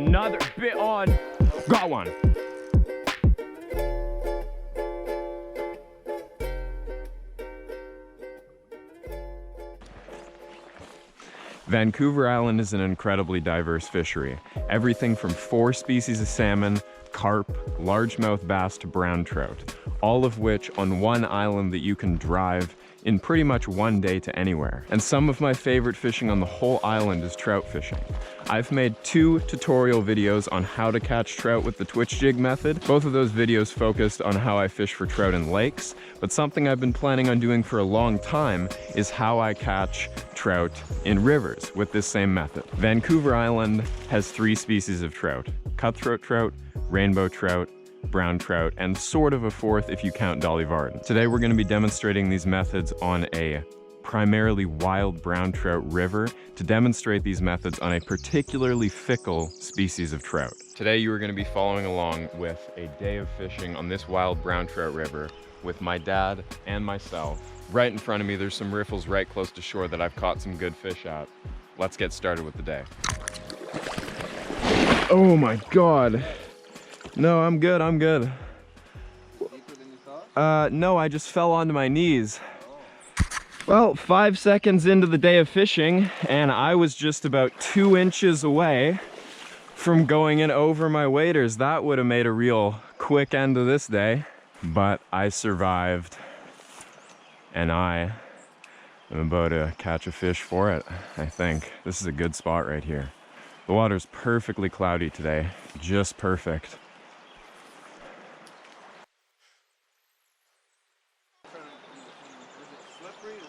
Another bit on. Got one. Vancouver Island is an incredibly diverse fishery. Everything from 4 species of salmon, carp, largemouth bass to brown trout, all of which on one island that you can drive in pretty much one day to anywhere. And some of my favorite fishing on the whole island is trout fishing. I've made 2 tutorial videos on how to catch trout with the twitch jig method. Both of those videos focused on how I fish for trout in lakes, but something I've been planning on doing for a long time is how I catch trout in rivers with this same method. Vancouver Island has 3 species of trout: cutthroat trout, rainbow trout, brown trout, and sort of a 4th if you count Dolly Varden. Today we're going to be demonstrating these methods on a primarily wild brown trout river to demonstrate these methods on a particularly fickle species of trout. Today you are going to be following along with a day of fishing on this wild brown trout river with my dad and myself. Right in front of me there's some riffles right close to shore that I've caught some good fish at. Let's get started with the day. Oh my God. No, I'm good, I'm good. No, I just fell onto my knees. Well, 5 seconds into the day of fishing, and I was just about 2 inches away from going in over my waders. That would have made a real quick end to this day, but I survived, and I am about to catch a fish for it, I think. This is a good spot right here. The water's perfectly cloudy today, just perfect.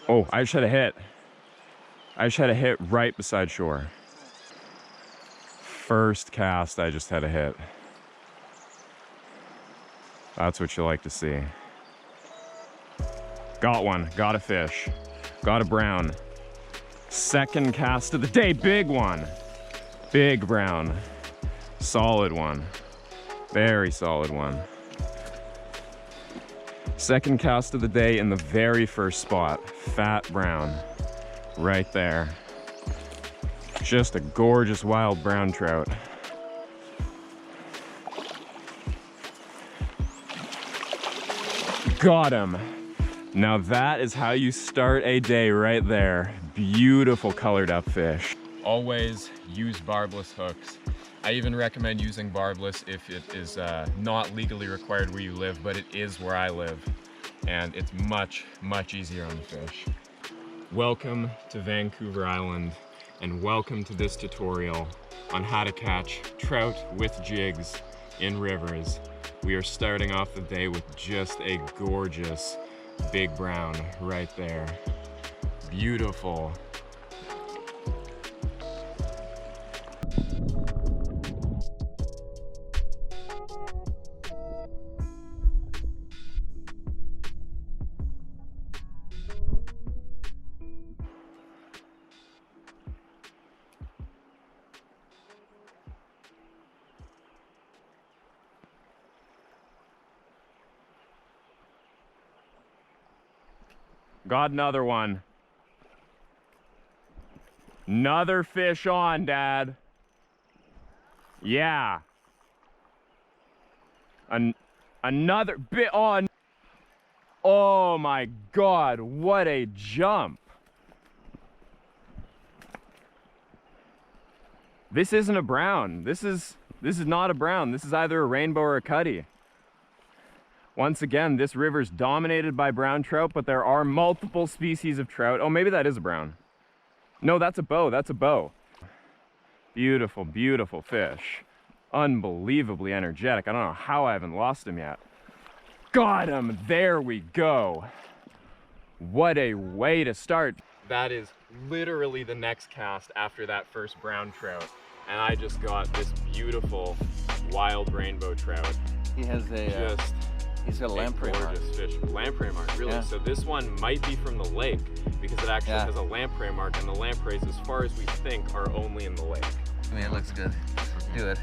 Oh, I just had a hit. I just had a hit right beside shore. First cast, I just had a hit. That's what you like to see. Got one, got a fish. Got a brown. Second cast of the day, big one. Big brown. Solid one. Very solid one. Second cast of the day in the very first spot. Fat brown. Right there. Just a gorgeous wild brown trout. Got him. Now that is how you start a day right there. Beautiful colored up fish. Always use barbless hooks. I even recommend using barbless if it is not legally required where you live, but it is where I live. And it's much, much easier on the fish. Welcome to Vancouver Island, and welcome to this tutorial on how to catch trout with jigs in rivers. We are starting off the day with just a gorgeous big brown right there. Beautiful. Got another one. Another fish on, Dad. Yeah. Another bit on. Oh my God, what a jump. This isn't a brown. This is not a brown. This is either a rainbow or a cutty. Once again, this river's dominated by brown trout, but there are multiple species of trout. Oh, maybe that is a brown. No, that's a bow, that's a bow. Beautiful, beautiful fish. Unbelievably energetic. I don't know how I haven't lost him yet. Got him, there we go. What a way to start. That is literally the next cast after that first brown trout. And I just got this beautiful wild rainbow trout. He has a, he's got a lamprey mark. Gorgeous fish. Lamprey mark, really? Yeah. So this one might be from the lake because it actually has a lamprey mark, and the lampreys, as far as we think, are only in the lake. I mean, it looks good. Do it.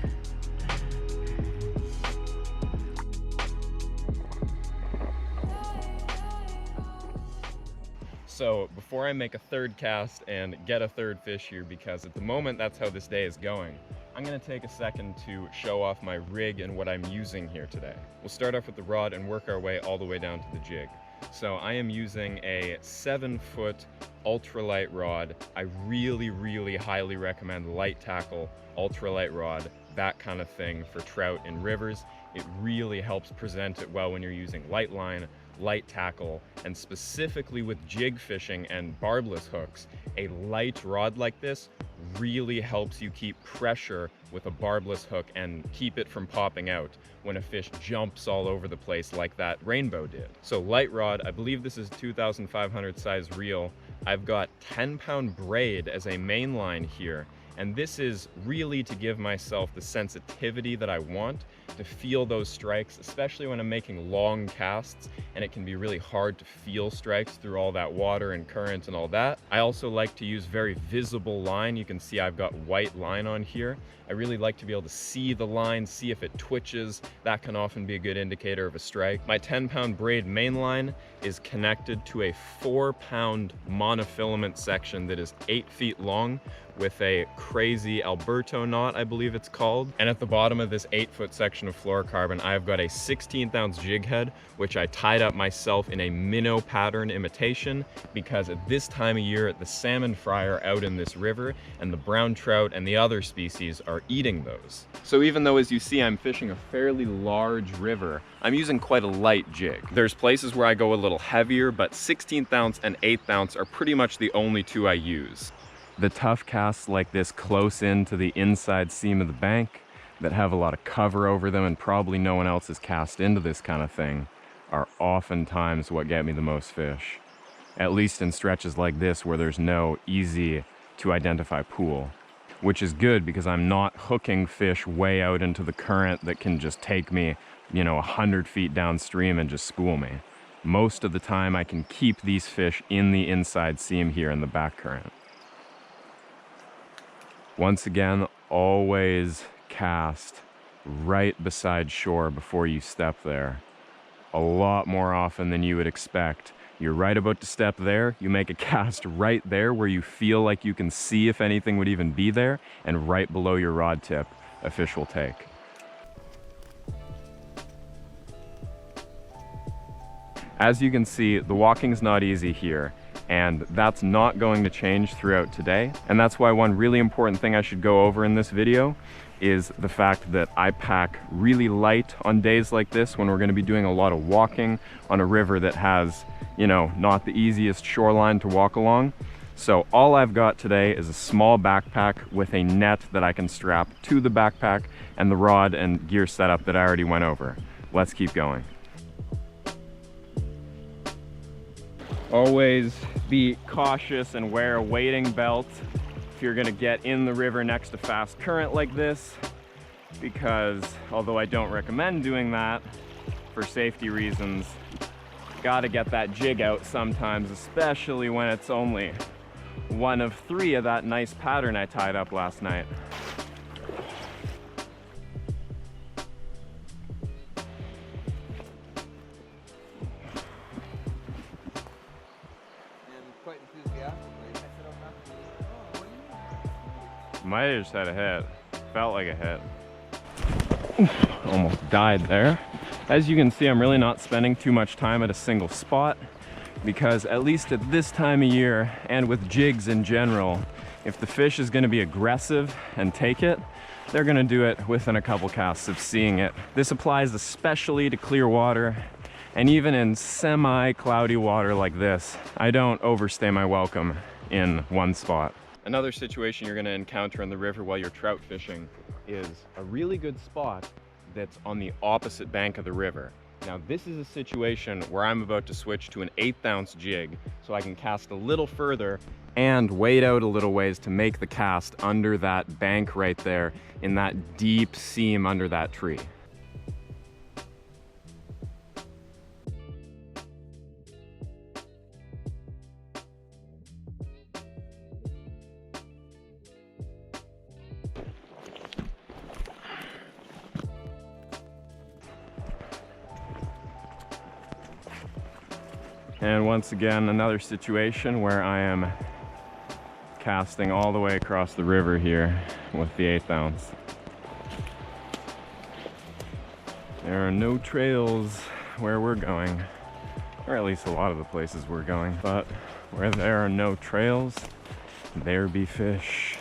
So before I make a third cast and get a third fish here, because at the moment that's how this day is going, I'm gonna take a second to show off my rig and what I'm using here today. We'll start off with the rod and work our way all the way down to the jig. So I am using a 7-foot ultralight rod. I really highly recommend light tackle, ultralight rod, that kind of thing for trout in rivers. It really helps present it well when you're using light line, light tackle, and specifically with jig fishing and barbless hooks. A light rod like this really helps you keep pressure with a barbless hook and keep it from popping out when a fish jumps all over the place like that rainbow did. So light rod, I believe this is 2,500 size reel. I've got 10-pound braid as a main line here, and this is really to give myself the sensitivity that I want to feel those strikes, especially when I'm making long casts and it can be really hard to feel strikes through all that water and current and all that. I also like to use very visible line. You can see I've got white line on here. I really like to be able to see the line, see if it twitches. That can often be a good indicator of a strike. My 10-pound braid main line is connected to a 4-pound monofilament section that is 8 feet long with a crazy Alberto knot, I believe it's called. And at the bottom of this 8-foot section of fluorocarbon, I've got a 16th ounce jig head, which I tied up myself in a minnow pattern imitation, because at this time of year, the salmon fry are out in this river and the brown trout and the other species are eating those. So even though, as you see, I'm fishing a fairly large river, I'm using quite a light jig. There's places where I go a little heavier, but 16th ounce and 8th ounce are pretty much the only two I use. The tough casts like this close in to the inside seam of the bank that have a lot of cover over them and probably no one else has cast into this kind of thing are oftentimes what get me the most fish. At least in stretches like this where there's no easy to identify pool, which is good because I'm not hooking fish way out into the current that can just take me, 100 feet downstream and just spool me. Most of the time I can keep these fish in the inside seam here in the back current. Once again, always cast right beside shore before you step there. A lot more often than you would expect. You're right about to step there, you make a cast right there where you feel like you can see if anything would even be there, and right below your rod tip, a fish will take. As you can see, the walking's not easy here, and that's not going to change throughout today. And that's why one really important thing I should go over in this video is the fact that I pack really light on days like this when we're going to be doing a lot of walking on a river that has, not the easiest shoreline to walk along. So all I've got today is a small backpack with a net that I can strap to the backpack and the rod and gear setup that I already went over. Let's keep going. Always be cautious and wear a wading belt if you're gonna get in the river next to fast current like this, because although I don't recommend doing that for safety reasons, gotta get that jig out sometimes, especially when it's only one of 3 of that nice pattern I tied up last night. Might have just had a hit. Felt like a hit. Almost died there. As you can see, I'm really not spending too much time at a single spot, because at least at this time of year, and with jigs in general, if the fish is going to be aggressive and take it, they're going to do it within a couple casts of seeing it. This applies especially to clear water, and even in semi-cloudy water like this, I don't overstay my welcome in one spot. Another situation you're going to encounter in the river while you're trout fishing is a really good spot that's on the opposite bank of the river. Now this is a situation where I'm about to switch to an 1/8 ounce jig so I can cast a little further and wade out a little ways to make the cast under that bank right there in that deep seam under that tree. And once again, another situation where I am casting all the way across the river here with the 1/8 ounce. There are no trails where we're going, or at least a lot of the places we're going, but where there are no trails, there be fish.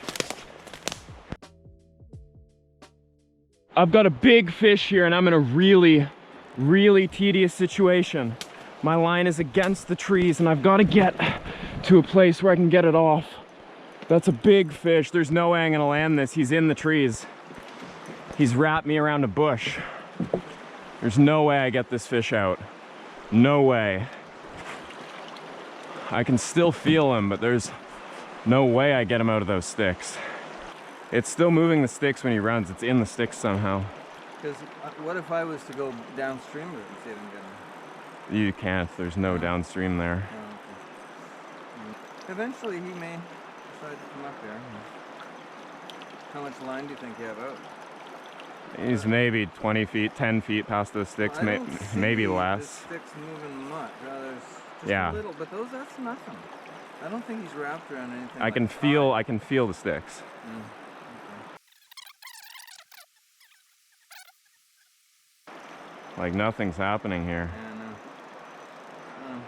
I've got a big fish here and I'm in a really tedious situation. My line is against the trees and I've got to get to a place where I can get it off. That's a big fish. There's no way I'm gonna land this. He's in the trees. He's wrapped me around a bush. There's no way I get this fish out. No way. I can still feel him, but there's no way I get him out of those sticks. It's still moving the sticks when he runs. It's in the sticks somehow. Because what if I was to go downstream with it and see if I can get him? You can't. There's no downstream there. Oh, okay. Eventually he may decide to come up there. How much line do you think you have out? He's maybe 20 feet, 10 feet past those sticks, maybe less. The sticks moving much. There's just Yeah. a little, but that's nothing. I don't think he's wrapped around anything. I can feel the sticks. Okay. Like nothing's happening here. Yeah, no.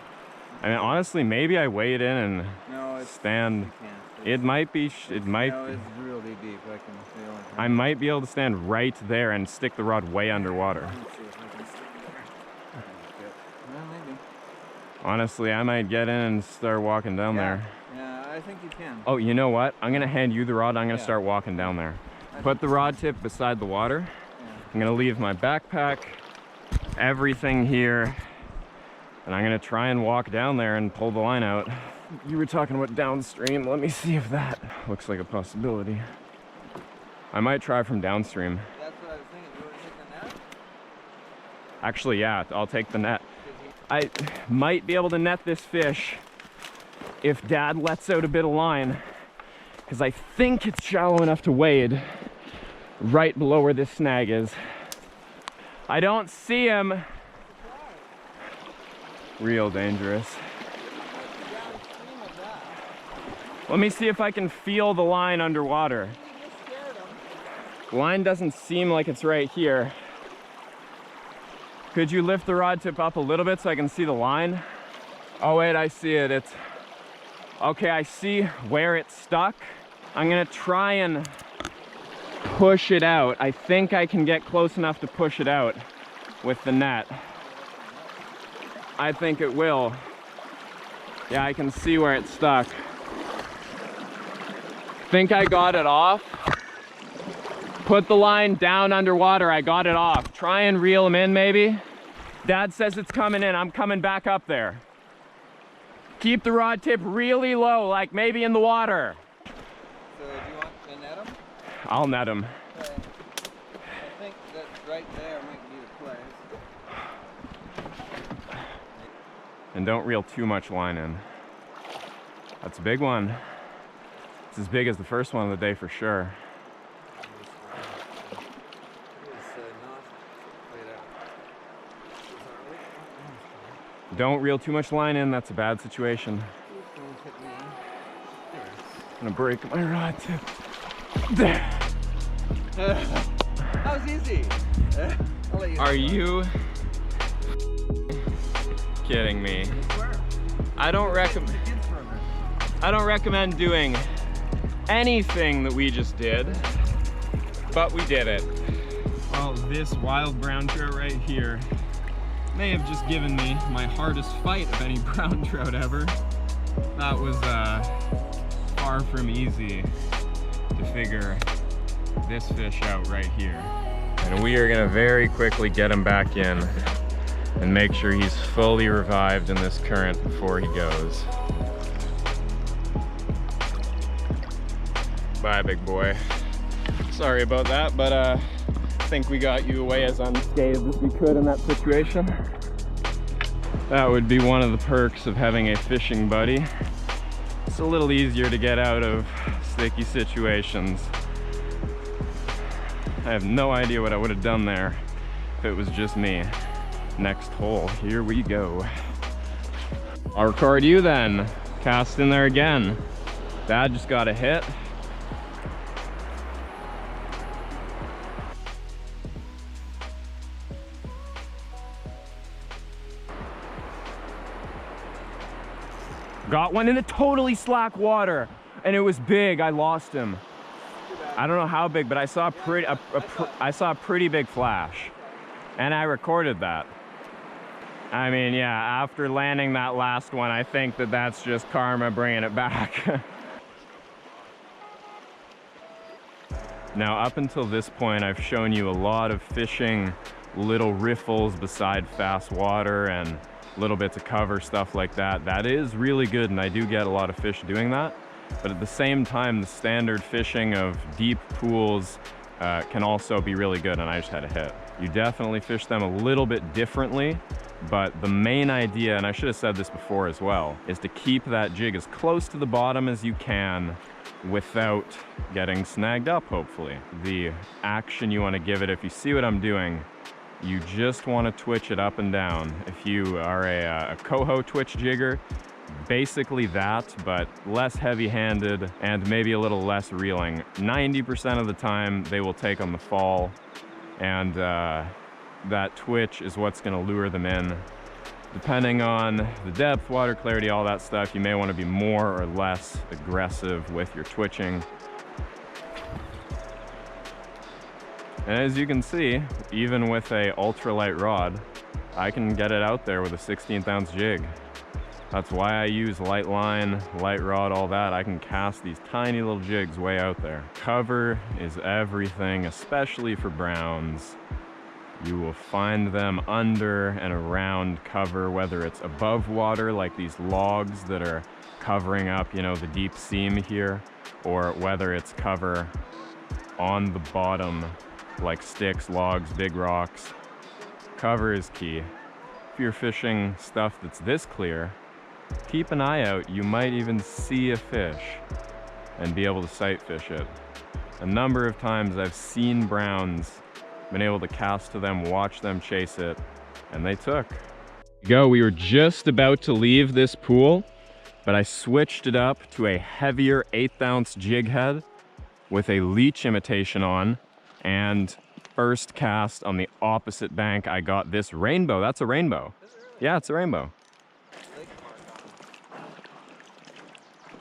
I mean, honestly, maybe I wade in and stand. You can't. It might be. No, it's really deep. I can feel it. I might be able to stand right there and stick the rod way underwater. Let's see if I can stick it there. Well, maybe. Honestly, I might get in and start walking down there. Yeah, I think you can. Oh, you know what? I'm gonna hand you the rod. I'm gonna start walking down there. Put the rod tip beside the water. Yeah. I'm gonna leave my backpack, everything here, and I'm gonna try and walk down there and pull the line out. You were talking about downstream. Let me see if that looks like a possibility. I might try from downstream. That's what I was thinking. Do you want to take the net? Actually, yeah, I'll take the net. I might be able to net this fish if Dad lets out a bit of line, because I think it's shallow enough to wade right below where this snag is. I don't see him. Real dangerous. Let me see if I can feel the line underwater. The line doesn't seem like it's right here. Could you lift the rod tip up a little bit so I can see the line? Oh wait, I see it. It's okay. I see where it's stuck. I'm gonna try and push it out. I think I can get close enough to push it out with the net. I think it will. Yeah, I can see where it's stuck. Think I got it off. Put the line down underwater. I got it off. Try and reel him in maybe. Dad says it's coming in. I'm coming back up there. Keep the rod tip really low, like maybe in the water. So do you want to net him? I'll net him. Okay. I think that right there might be the place. And don't reel too much line in. That's a big one. It's as big as the first one of the day for sure. Don't reel too much line in, that's a bad situation. I'm gonna break my rod tip. There. That was easy. I'll let you Are you kidding me? I don't recommend doing anything that we just did, but we did it. Well, this wild brown trout right here may have just given me my hardest fight of any brown trout ever. That was far from easy to figure this fish out right here. And we are gonna very quickly get him back in and make sure he's fully revived in this current before he goes. Bye, big boy. Sorry about that, but I think we got you away as unscathed as we could in that situation. That would be one of the perks of having a fishing buddy. It's a little easier to get out of sticky situations. I have no idea what I would have done there if it was just me. Next hole, here we go. I'll record you then. Cast in there again. Dad just got a hit. Got one in the totally slack water, and it was big. I lost him. I don't know how big, but I saw I saw a pretty big flash, and I recorded that. I mean, yeah, after landing that last one, I think that that's just karma bringing it back. Now, up until this point, I've shown you a lot of fishing little riffles beside fast water and little bits of cover, stuff like that. That is really good, and I do get a lot of fish doing that. But at the same time, the standard fishing of deep pools can also be really good, and I just had a hit. You definitely fish them a little bit differently, but the main idea, and I should have said this before as well, is to keep that jig as close to the bottom as you can without getting snagged up, hopefully. The action you want to give it, if you see what I'm doing, you just want to twitch it up and down. If you are a coho twitch jigger, basically that, but less heavy-handed and maybe a little less reeling. 90% of the time they will take on the fall, and that twitch is what's going to lure them in. Depending on the depth, water clarity, all that stuff, you may want to be more or less aggressive with your twitching. And as you can see, even with a ultralight rod, I can get it out there with a 16th ounce jig. That's why I use light line, light rod, all that. I can cast these tiny little jigs way out there. Cover is everything, especially for browns. You will find them under and around cover, whether it's above water, like these logs that are covering up, you know, the deep seam here, or whether it's cover on the bottom, like sticks, logs, big rocks. Cover is key. If you're fishing stuff that's this clear, keep an eye out. You might even see a fish and be able to sight fish it. A number of times I've seen browns, been able to cast to them, watch them chase it, and they took. We were just about to leave this pool, but I switched it up to a heavier 1/8 ounce jig head with a leech imitation on, and first cast on the opposite bank, I got this rainbow. That's a rainbow. Yeah, it's a rainbow.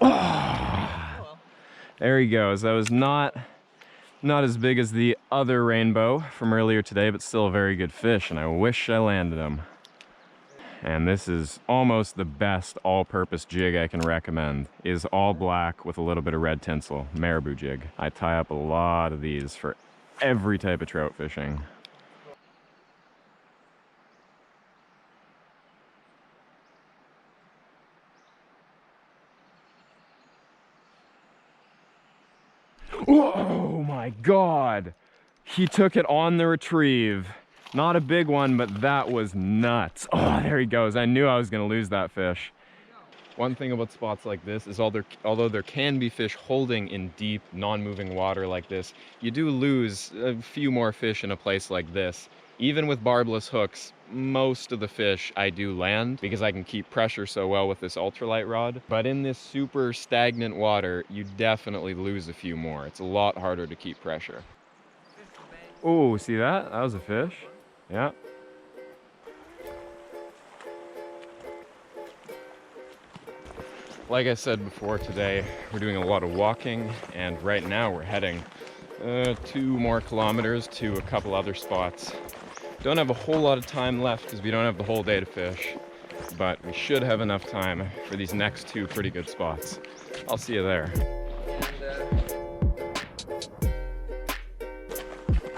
Oh, there he goes. That was not as big as the other rainbow from earlier today, but still a very good fish, and I wish I landed him. And this is almost the best all-purpose jig I can recommend. Is all black with a little bit of red tinsel, marabou jig. I tie up a lot of these for every type of trout fishing. Oh my God! He took it on the retrieve. Not a big one, but that was nuts. Oh, there he goes. I knew I was gonna lose that fish. One thing about spots like this is although there can be fish holding in deep, non-moving water like this, you do lose a few more fish in a place like this. Even with barbless hooks, most of the fish I do land because I can keep pressure so well with this ultralight rod. But in this super stagnant water, you definitely lose a few more. It's a lot harder to keep pressure. Oh, see that? That was a fish. Yeah. Like I said before, today we're doing a lot of walking, and right now we're heading 2 more kilometers to a couple other spots. Don't have a whole lot of time left because we don't have the whole day to fish, but we should have enough time for these next 2 pretty good spots. I'll see you there.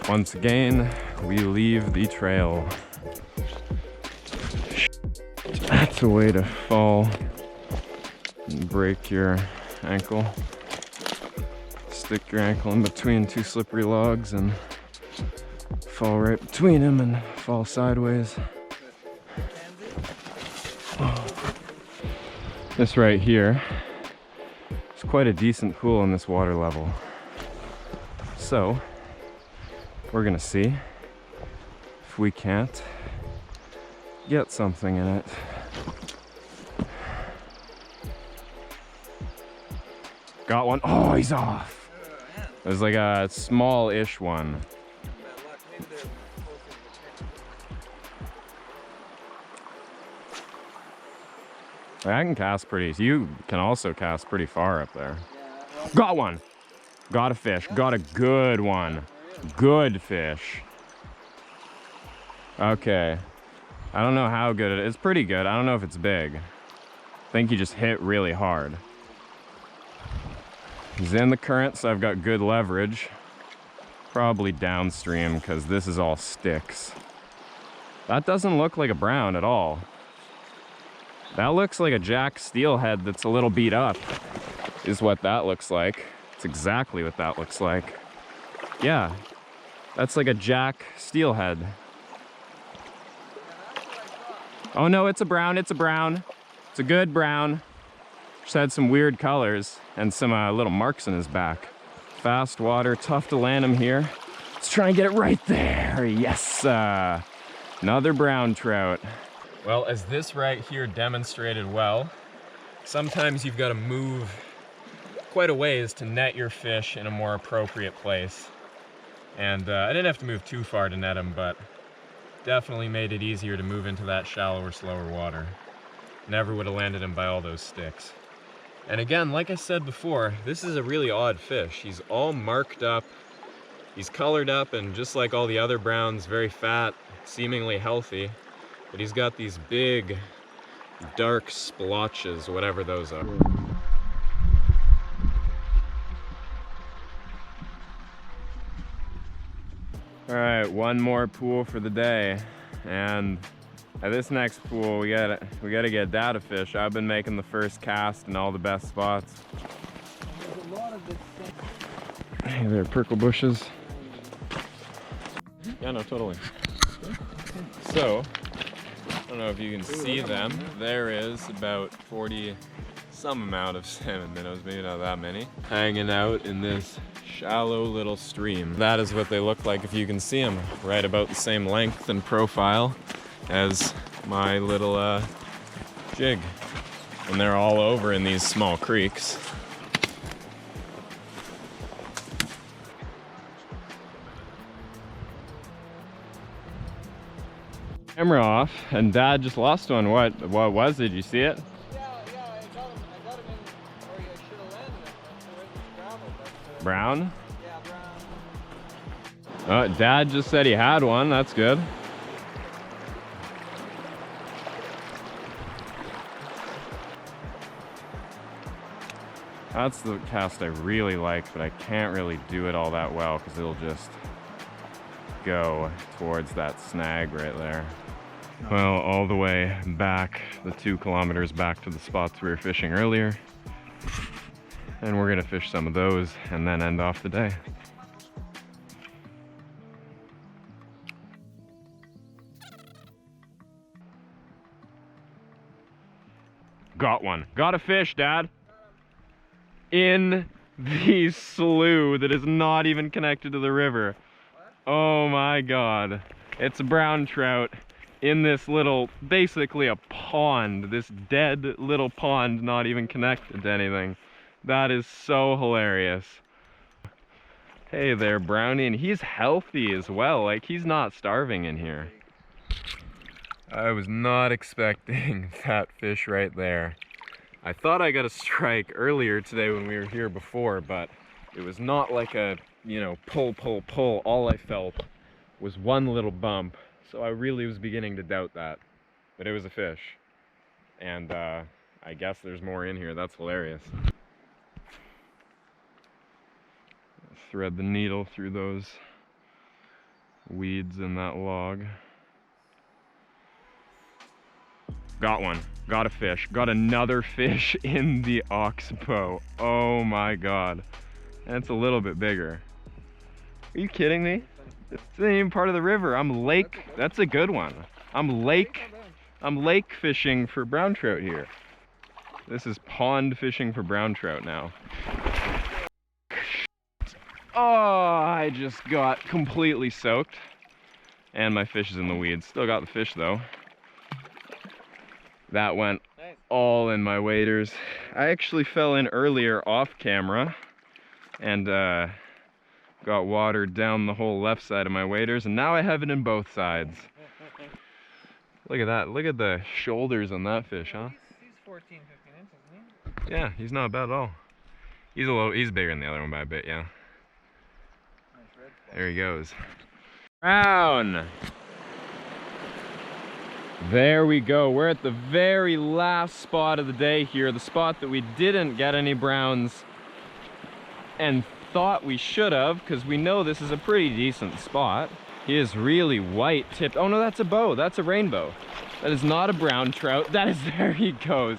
Once again, we leave the trail. That's a way to fall and break your ankle. Stick your ankle in between 2 slippery logs and fall right between them and fall sideways. This right here is quite a decent pool in this water level. So we're gonna see if we can't get something in it. Got one. Oh, he's off. It was like a small-ish one. I can cast pretty. You can also cast pretty far up there. Got one. Got a fish. Got a good one. Good fish. Okay. I don't know how good it is. It's pretty good. I don't know if it's big. I think he just hit really hard. He's in the current, so I've got good leverage. Probably downstream, because this is all sticks. That doesn't look like a brown at all. That looks like a jack steelhead that's a little beat up, is what that looks like. It's exactly what that looks like. Yeah, that's like a jack steelhead. Oh no, it's a brown, it's a brown. It's a good brown. Just had some weird colors and some little marks in his back. Fast water, tough to land him here. Let's try and get it right there. Yes, another brown trout. Well, as this right here demonstrated well, sometimes you've got to move quite a ways to net your fish in a more appropriate place. And I didn't have to move too far to net him, but definitely made it easier to move into that shallower, slower water. Never would have landed him by all those sticks. And again, like I said before, this is a really odd fish. He's all marked up, he's colored up, and just like all the other browns, very fat, seemingly healthy. But he's got these big, dark splotches, whatever those are. All right, one more pool for the day. And at this next pool, we gotta get data fish. I've been making the first cast in all the best spots. There's a lot of this thing. Hey there, prickle bushes. Yeah, no, totally. So, I don't know if you can see them. There is about 40 some amount of salmon minnows, maybe not that many, hanging out in this shallow little stream. That is what they look like if you can see them, right about the same length and profile as my little jig. And they're all over in these small creeks. Camera off, and Dad just lost one. What was it? Did you see it? Yeah, I got him in where I should have landed him. Right in the gravel, but, Brown? yeah, brown. Dad just said he had one. That's good. That's the cast I really like, but I can't really do it all that well because it'll just go towards that snag right there. Well, all the way back, the 2 kilometers back to the spots we were fishing earlier. And we're gonna fish some of those and then end off the day. Got one. Got a fish, Dad. In the slough that is not even connected to the river. Oh my God. It's a brown trout in this little, basically a pond, this dead little pond, not even connected to anything. That is so hilarious. Hey there, Brownie, and he's healthy as well. Like, he's not starving in here. I was not expecting that fish right there. I thought I got a strike earlier today when we were here before, but it was not like a, you know, pull. All I felt was one little bump. So I really was beginning to doubt that. But it was a fish. And I guess there's more in here. That's hilarious. Thread the needle through those weeds in that log. Got one. Got a fish. Got another fish in the oxbow. Oh my God. That's a little bit bigger. Are you kidding me? It's not even part of the river. I'm lake. That's a good one. I'm lake fishing for brown trout here. This is pond fishing for brown trout now. Oh, I just got completely soaked. And my fish is in the weeds. Still got the fish though. That went Nice. all in my waders. I actually fell in earlier off camera and got water down the whole left side of my waders, and now I have it in both sides. Look at that. Look at the shoulders on that fish, huh? He's 14, 15 inches, isn't he? Yeah, he's not bad at all. He's bigger than the other one by a bit, yeah. Nice red spot. There he goes. Brown! There we go. We're at the very last spot of the day here, the spot that we didn't get any browns and thought we should have, because we know this is a pretty decent spot. He is really white tipped. Oh no, that's a bow. That's a rainbow. That is not a brown trout. That is, there he goes.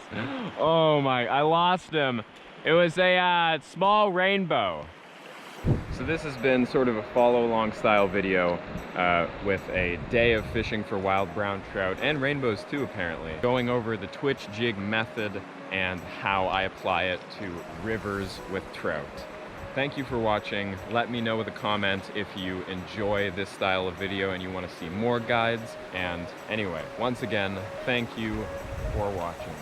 Oh my, I lost him. It was a small rainbow. So this has been sort of a follow along style video with a day of fishing for wild brown trout and rainbows too, apparently. Going over the twitch jig method and how I apply it to rivers with trout. Thank you for watching. Let me know with a comment if you enjoy this style of video and you want to see more guides. And anyway, once again, thank you for watching.